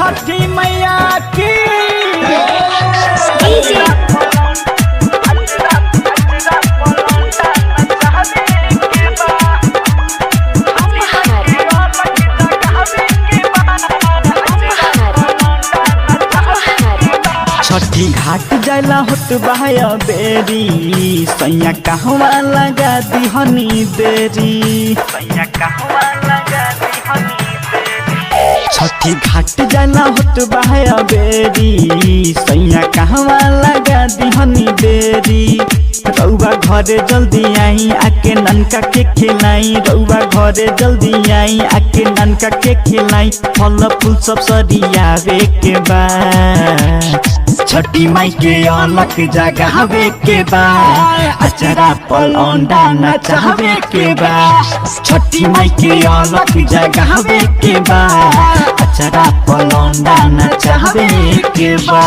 छठी मैया की छठी घाट जाला होत बहाया बेरी सैया कहवा लगा दिहनी देरी सैया कहवा लगा दिहनी देरी छठी घाट जाला होत बहाया बेरी सैया कहवा लगा दिहनी देरी रउआ घरे जल्दी आई आके ननका के खिलाई रउआ घरे जल्दी आई आके ननका के खिलाई फल फूल सब सरियावे के बा छठी माई के अलग जगावे के बा अचरा पलौंडा नचावे के बा छठी माई के अलग जगावे के बा अचरा पलौंडा नचावे के बा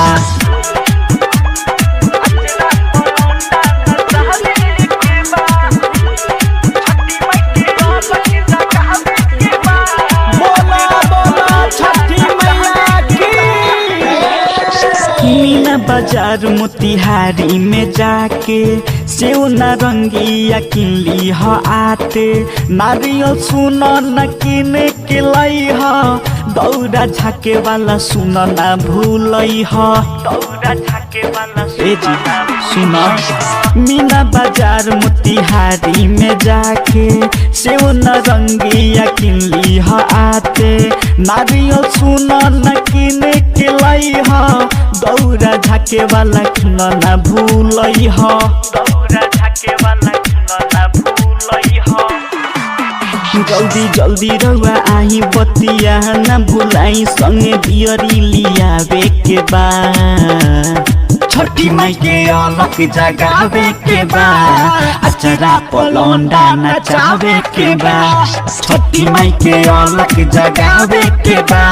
मीना बाजार मोतिहारी में जाके सेव नारंगिया किनली ह आते नारियल सुन न किन के लाई ह दौरा झाके वाला सुन न भूलई ह दौरा झाके वाला सुन मीना बाजार मोतिहारी में जाके सेव नारंगिया किनली ह आते नारियल सुन न किन के लाई ह दौरा झाके वाला खिलौना भूलई ह दौरा झाके वाला खिलौना भूलई ह जल्दी जल्दी रउआ आई बतिया न भुलाई संगे बियरी लियावे के बा छठी माई के अलग जगावे के बा अचरा पलौंडा नचावे के बा छठी माई के अलग जगावे के बा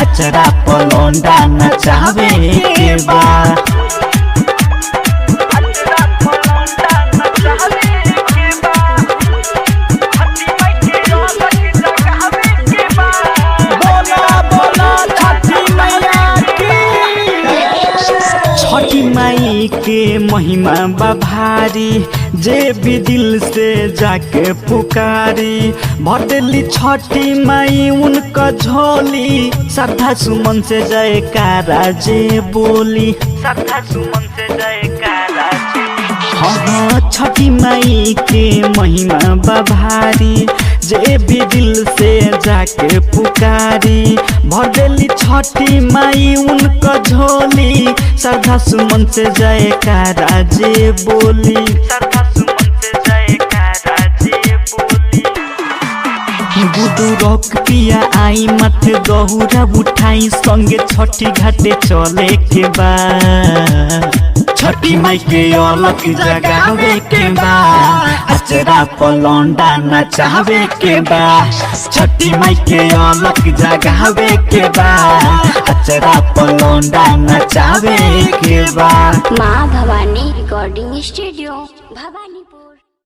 अचरा पलौंडा नचावे के बा छठी माई के महिमा बभारी जे भी दिल से जाके पुकारी भरदेली छठी माई उनका झोली श्रद्धा सुमन से जयकारा जे बोली श्रद्धा सुमन से जयकारा जे हाँ छठी माई के महिमा बभारी जे भी दिल से जाके पुकारी भरदेली छठी माई उनका झोली श्रद्धा सुमन से जयकारा जे बोली श्रद्धा सुमन से जयकारा जे बोली गुडू रॉक पिया आई माथे गहुरा उठाई संगे छठी घाटे चले के बा छठी माई के अलग जगावे के बा अचरा पलौंडा नचावे के बा छठी माई के अलग जगावे के बा अचरा पलौंडा नचावे के बा माँ भवानी रिकॉर्डिंग स्टूडियो भवानी।